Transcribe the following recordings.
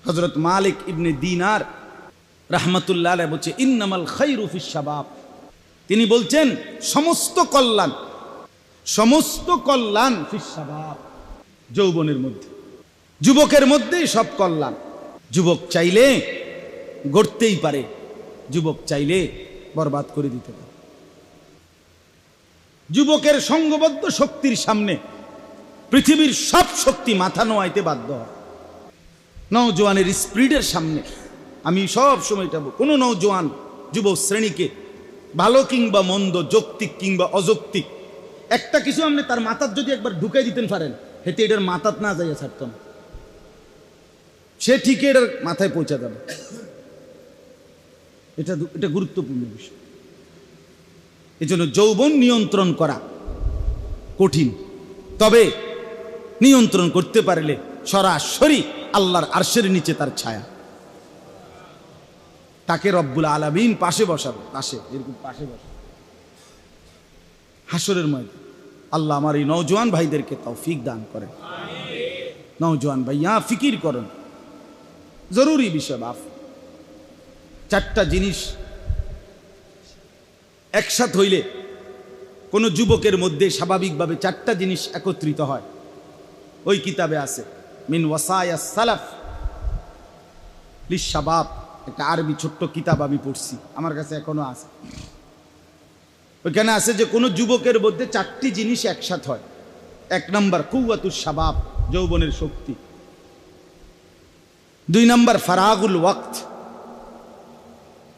হযরত মালিক ইবনে দিনার রাহমাতুল্লাহ আলাইহি বলছে ইন্নামাল খায়রু ফিশ শাবাব। তিনি বলছেন সমস্ত কল্যাণ ফিশ শাবাব, যৌবনের মধ্যে, যুবকের মধ্যেই সব কল্যাণ। যুবক চাইলে গড়তেই পারে, যুবক চাইলে বরবাদ করে দিতে পারে। যুবকের সংঘবদ্ধ শক্তির সামনে পৃথিবীর সব শক্তি মাথা নোয়াইতে বাধ্য হয়। নওজোয়ানের স্পিরিটের সামনে আমি সব সময় যাব, কোনো নওজোয়ান যুব শ্রেণীকে ভালো কিংবা মন্দ, যৌক্তিক কিংবা অযৌক্তিক একটা কিছু আপনি তার মাথার যদি একবার ঢুকাই দিতেন পারেন, হেতে এটার মাথাত না যাইয়া ছাড়ত না, সে ঠিকই এটার মাথায় পৌঁছা যাবে। এটা গুরুত্বপূর্ণ বিষয়। এজন্য যৌবন নিয়ন্ত্রণ করা কঠিন, তবে নিয়ন্ত্রণ করতে পারলে সরাসরি আল্লাহর আরশের নিচে তার ছায়া, তাকে রব্বুল আলামিন পাশে বসাবে, পাশে, এরকম পাশে বসাবে হাসরের ময়দানে। আল্লাহ আমার এই নওজোয়ান ভাইদেরকে তৌফিক দান করেন। নওজোয়ান ভাইয়া ফিকির করেন, জরুরি বিষয় বাপ। চারটা জিনিস একসাথ হইলে কোন যুবকের মধ্যে স্বাভাবিকভাবে চারটা জিনিস একত্রিত হয়। ওই কিতাবে আছে মিন ওয়াসায়া সালাফ লিশ-শাবাব, একটা আরবি ছোট্ট কিতাব আমি পড়ছি, আমার কাছে এখনো আছে। ওইখানে আছে যে কোনো যুবকের মধ্যে চারটি জিনিস একসাথ হয়। এক নম্বর কুওয়াতুশ শাবাব, যৌবনের শক্তি। দুই নম্বর ফারাগুল ওয়াক্ত,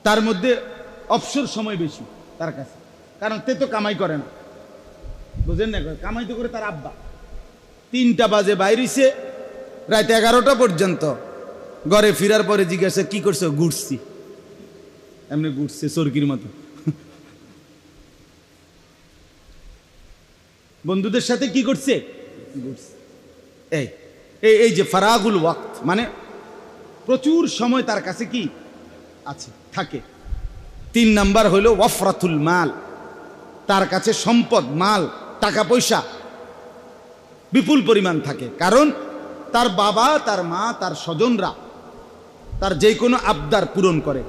তার মধ্যে অবসর সময় বেশি তার কাছে, কারণ তে তো কামাই করে না, বুঝেন না, কামাই তো করে তার আব্বা। 3টা বাজে বাইরেছে, রাত 11টা পর্যন্ত, ঘরে ফিরার পরে জিজ্ঞাসা কি করছো? ঘুরছি। এমনি ঘুরছে চরকির মতো, বন্ধুদের সাথে কি করছে? ঘুরছে। এই যে ফারাগুল ওয়াক্ত মানে প্রচুর সময় তার কাছে কি আছে, থাকে। 3 নাম্বার হলো ওয়াফরাতুল মাল, তার কাছে সম্পদ, মাল, টাকা পয়সা বিপুল পরিমাণ থাকে, কারণ তার বাবা, তার মা, তার স্বজনরা তার যে কোনো আবদার পূরণ করে।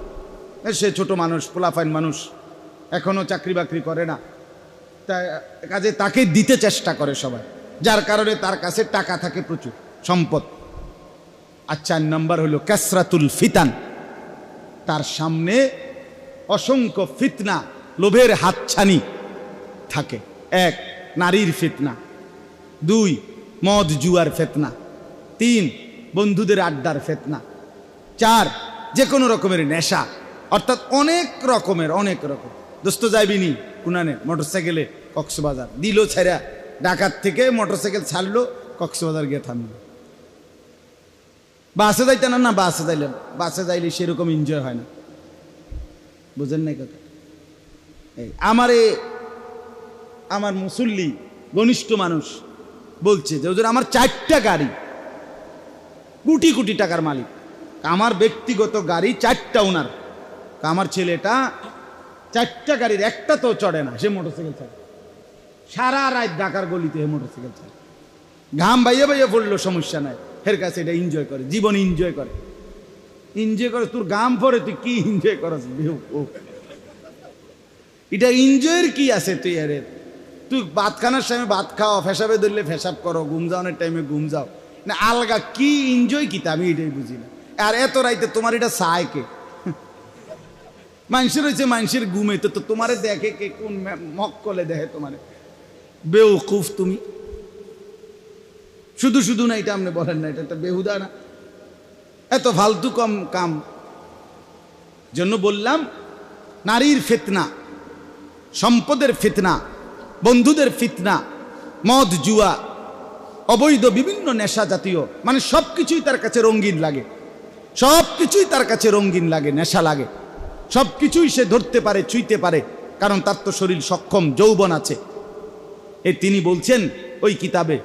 সে ছোট মানুষ, পোলাফাইন মানুষ, এখনো চাকরি বাকরি করে না, কাজে তাকে দিতে চেষ্টা করে সবাই, যার কারণে তার কাছে টাকা থাকে, প্রচুর সম্পদ। আর 4 নাম্বার হলো কাসরাতুল ফিতান, তার সামনে অসংখ্য ফিতনা, লোভের হাতছানি থাকে। 1 নারীর ফিতনা, 2 মদ জুয়ার ফিতনা, 3 বন্ধুদের আড্ডার ফিতনা, 4 যে কোনো রকমের নেশা, অর্থাৎ অনেক রকম। দোস্ত যাইবিনি কুনানে মোটরসাইকেলে কক্সবাজার দিল, ছেড়া ঢাকার থেকে মোটরসাইকেল ছাড়লো, কক্সবাজার গিয়ে থামলো। বাসে যাইতে না, বাসে যাইলে সেরকম এনজয় হয় না, বুঝেন নাই কথা। আমার মুসল্লি ঘনিষ্ঠ মানুষ বলছে যে ওদের আমার 4টা গাড়ি, কোটি কোটি টাকার মালিক, আমার ব্যক্তিগত গাড়ি 4টা ওনার, আমার ছেলেটা 4টা গাড়ির একটা তো চড়ে না, সে মোটরসাইকেল চালায়, সারা রাত ঢাকার গলিতে মোটরসাইকেল চালায়, ঘাম বাইয়ে পড়লো সমস্যা নাই, এর কাছে এটা এনজয় করে, জীবন এনজয় করে। তোর গাম পরে তুই কি এনজয় করস? এটা এনজয়ের কি আছে? তুই ভাত খানার সময় ভাত খাও, ফেসাবে ধরলে ফেসাব করো, ঘুম যাওয়ানোর টাইমে ঘুম যাও না, আলগা কি এনজয় কি তা আমি এটাই বুঝি না। আর এত রাইতে তোমার এটা চায় কে? মানুষের হয়েছে মানুষের ঘুমে, তো তোমারে দেখে কে? কোন মক্কলে দেখে তোমারে? বেউকুফ তুমি। শুধু না, এটা আপনি বলেন না, এটা একটা বেহুদা না? এত ফালতু কম কাম জন্য বললাম, নারীর ফিতনা, সম্পদের ফিতনা, বন্ধুদের ফিতনা, মদ জুয়া, অবৈধ বিভিন্ন নেশা জাতীয়, মানে সবকিছুই তার কাছে রঙিন লাগে, সবকিছুই তার কাছে রঙিন লাগে, নেশা লাগে, সবকিছুই সে ধরতে পারে, ছুঁইতে পারে, কারণ তার তো শরীর সক্ষম, যৌবন আছে। তিনি বলছেন ওই কিতাবে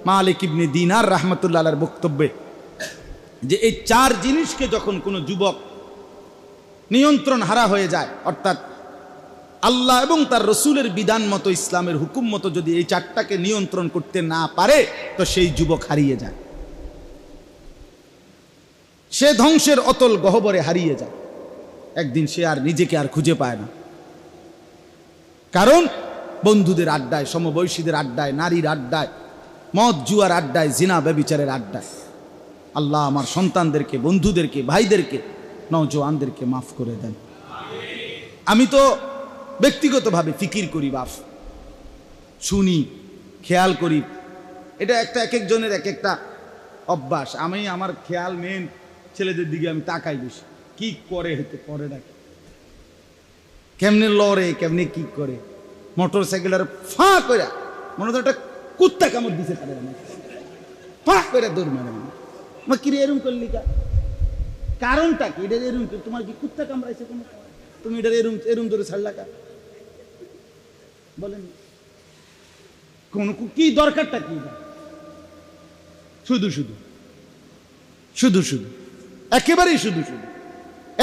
মালিক ইবনে দিনার রাহমাতুল্লাহ আলাইহির বক্তব্যে যে এই 4 জিনিসকে যখন কোনো যুবক নিয়ন্ত্রণ হারা হয়ে যায়, অর্থাৎ আল্লাহ এবং তার রসুলের বিধান মতো, ইসলামের হুকুম মতো যদি এই 4টাকে নিয়ন্ত্রণ করতে না পারে, তো সেই যুবক হারিয়ে যায়। সে ধ্বংসের অতল গহ্বরে হারিয়ে যায়। একদিন সে আর নিজেকে আর খুঁজে পায় না, কারণ বন্ধুদের আড্ডায়, সমবয়সীদের আড্ডায়, নারীর আড্ডায়, মদ জুয়ার আড্ডায়, জিনা ব্যভিচারের আড্ডায়। আল্লাহ আমার সন্তানদেরকে, বন্ধুদেরকে, ভাইদেরকে, নওজওয়ানদেরকে মাফ করে দেন। আমি তো ব্যক্তিগতভাবে ফিকির করি বাপ, শুনি, খেয়াল করি। এটা একটা এক একজনের এক একটা অভ্যাস। আমি আমার খেয়াল মেন ছেলেদের দিকে আমি তাকাই বেশি, কি করে হতে করে না, কেমনে লড়ে, কেমনে কি করে, মোটর সাইকেলের ফাঁ করে মনে তো একটা কুত্তা কামড় দিছে, ফাঁ করে দৌড় মারে। মা কিরে এরম করলি কা, কারণটা কি? এটা এরম, তোমার কি কুত্তা কামড়াইছে কোনো? তুমি এটা এরম এরম ধরে ছাড়লা কা, বলেন কোন কি দরকারটা কি? শুধু শুধু শুধু শুধু একেবারেই শুধু শুধু।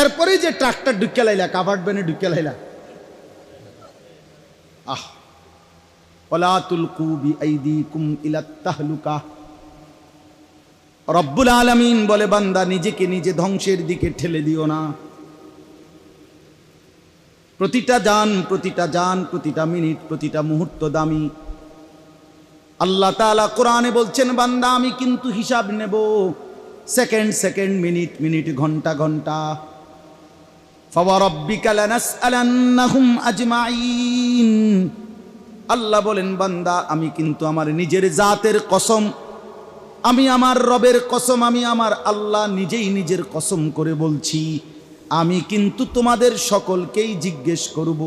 এরপরে যে ট্রাকটা ঢুকে লাইলা, কাভার্ড ভ্যানে ঢুকে লাইলা, আহ ওয়ালা তুলকু বিআইদিকুম ইলাত তাহলুকা। রব্বুল আলামিন বলে, বান্দা নিজেকে নিজে ধ্বংসের দিকে ঠেলে দিও না। প্রতিটা জান, প্রতিটা মিনিট, প্রতিটা মুহূর্ত দামি। আল্লাহ তাআলা কোরআনে বলছেন, বান্দা আমি কিন্তু হিসাব নেব, সেকেন্ড সেকেন্ড, মিনিট মিনিট, ঘন্টা ঘন্টা। ফাওয়ারাব্বিকা লানাসআলান্নাহুম আজমাইন। আল্লাহ বলেন, বান্দা আমি কিন্তু আমার নিজের জাতের কসম, আমি আমার রবের কসম, আমি আমার আল্লাহ নিজেই নিজের কসম করে বলছি, আমি কিন্তু তোমাদের সকলকেই জিজ্ঞেস করব।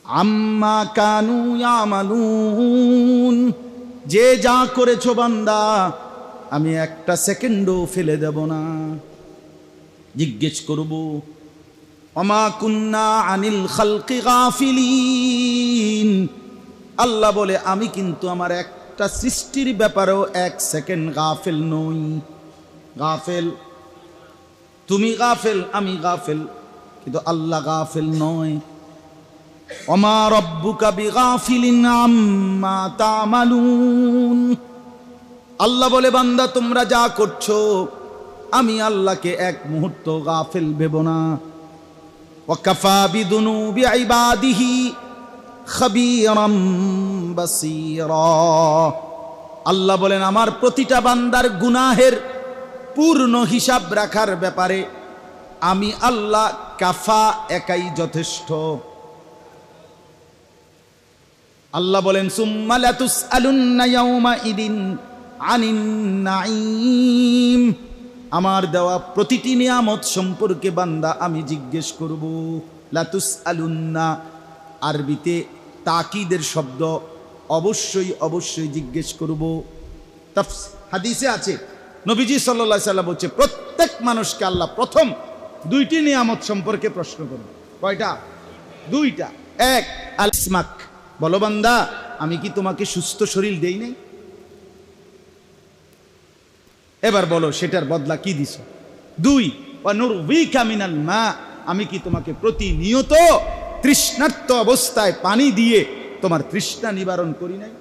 আম্মা কানু ইয়ামালুন, যে যা করেছো বান্দা আমি একটা সেকেন্ডও ফেলে দেব না, জিজ্ঞেস করব। ওমা কুন্না আনিল খালকি গাফিলিন। আল্লাহ বলে, আমি কিন্তু আমার একটা সৃষ্টির ব্যাপারেও এক সেকেন্ড গাফেল নই। গাফেল তুমি, গাফেল আমি, গাফেল কিন্তু আল্লাহ গাফেল নয়। ওমা রব্বুকা বিগাফিলিন আম্মা তা'মালুন। আল্লাহ বলে, বান্দা তোমরা যা করছো আমি আল্লাহকে এক মুহূর্ত গাফেল ভেবো না। ওয়াকাফা বিদুনুবি ইবাদিহি খাবীরাম বাসীরা। আল্লাহ বলেন, আমার প্রতিটা বান্দার গুনাহের পূর্ণ হিসাব রাখার ব্যাপারে আমি আল্লাহ কাফা, একাই যথেষ্ট। আল্লাহ বলেন, সুম্মা লাতুসআলুন্না ইয়াওমা ইদিন আনিন নাঈম। আমার দেওয়া প্রতিটি নিয়ামত সম্পর্কে বান্দা আমি জিজ্ঞেস করব। লাতুসআলুন্না আরবিতে তাকিদের শব্দ, অবশ্যই অবশ্যই জিজ্ঞেস করব। হাদিসে আছে, নবীজি সাল্লাল্লাহু আলাইহি সাল্লাম বলছে, প্রত্যেক মানুষকে আল্লাহ প্রথম দুইটি নিয়ামত সম্পর্কে প্রশ্ন করবে। কয়টা? দুইটা। এক, আল ইসমাক, বলো বান্দা আমি কি তোমাকে সুস্থ শরীর দেই নাই? এবার বলো সেটার বদলা কি দিছ? দুই, ওয়া নুরবিকা মিনাল মা, আমি কি তোমাকে প্রতিনিয়ত তৃষ্ণার্ত অবস্থায় পানি দিয়ে তোমার তৃষ্ণা নিবারণ করি নাই?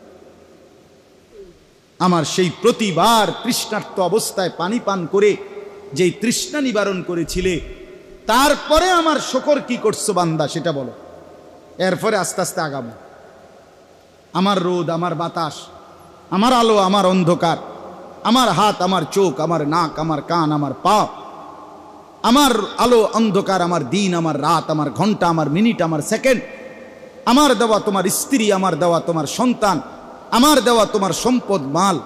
আমার সেই প্রতিবার তৃষ্ণার্ত অবস্থায় পানি পান করে যেই তৃষ্ণা নিবারণ করেছিলে, তারপরে আমার শুকর কি করছো বান্দা সেটা বলো। এরপরে আস্তে আস্তে আগাবো। আমার রোদ, আমার বাতাস, আমার আলো, আমার অন্ধকার, আমার হাত, আমার চোখ, আমার নাক, আমার কান, আমার পা, আমার আলো অন্ধকার, আমার দিন, আমার রাত, আমার ঘন্টা, আমার মিনিট, আমার সেকেন্ড, আমার দেওয়া তোমার স্ত্রী, আমার দেওয়া তোমার সন্তান, আমার দেওয়া তোমার সম্পদ মাল,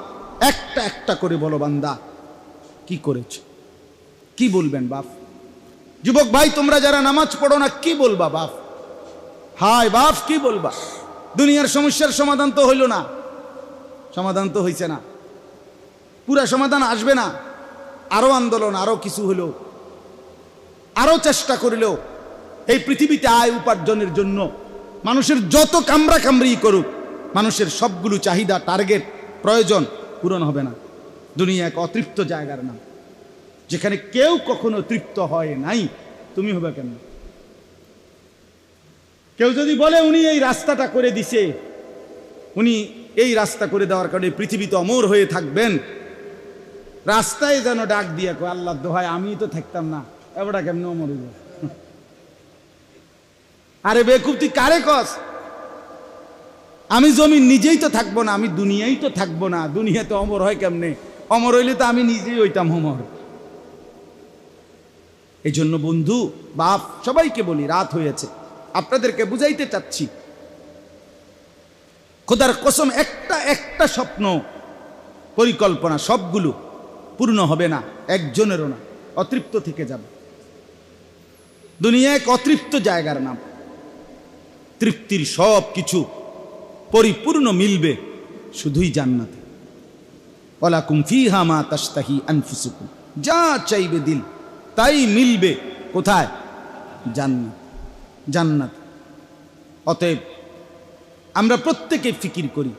একটা একটা করে বলো বান্দা কি করেছ? কি বলবেন বাপ? যুবক ভাই তোমরা যারা নামাজ পড়ো না, কি বলবা বাপ? হায় বাপ, কি বলবা? দুনিয়ার সমস্যার সমাধান তো হইল না, সমাধান তো হইছে না, পুরা সমাধান আসবে না। আরো আন্দোলন, আরো কিছু হলো, আরো চেষ্টা করিলেও এই পৃথিবীতে আয় উপার্জনের জন্য মানুষের যত কামড়া কামড়ি করুক, মানুষের সবগুলো চাহিদা, টার্গেট, প্রয়োজন পূরণ হবে না। দুনিয়া এক অতৃপ্ত জায়গার নাম, যেখানে কেউ কখনো তৃপ্ত হয় নাই। তুমি হবে কেন? কেউ যদি বলে উনি এই রাস্তাটা করে দিছে, উনি এই রাস্তা করে দেওয়ার কারণে পৃথিবীতে অমর হয়ে থাকবেন, রাস্তায় যেন ডাক দিয়া কয় আল্লাহ দোহাই আমি তো থাকতাম না, এবারটা কেমন অমর হইব? আরে বেকুব তুই কারে কস? আমি জমিন নিজেই তো থাকবো না, আমি দুনিয়াই তো থাকবো না, দুনিয়াতে অমর হয় কেমনে? অমর হইলে তো আমি নিজেই হইতাম অমর। এই জন্য বন্ধু বাপ সবাইকে বলি, রাত হয়েছে, আপনাদেরকে বুঝাইতে চাচ্ছি, খোদার কসম একটা একটা স্বপ্ন পরিকল্পনা সবগুলো পূর্ণ হবে না, একজনেরও না, অতৃপ্ত থেকে যাবে। দুনিয়া এক অতৃপ্ত জায়গার নাম। তৃপ্তির সব কিছু পরিপূর্ণ মিলবে শুধুই জান্নাতে। ওয়ালাকুম ফিহা মা তাশতাহি আনফুসুকুম, যা চাইবে দিল তাই মিলবে কোথায়? জান্নাত, জান্নাত। অতএব আমরা প্রত্যেকে ফিকির করি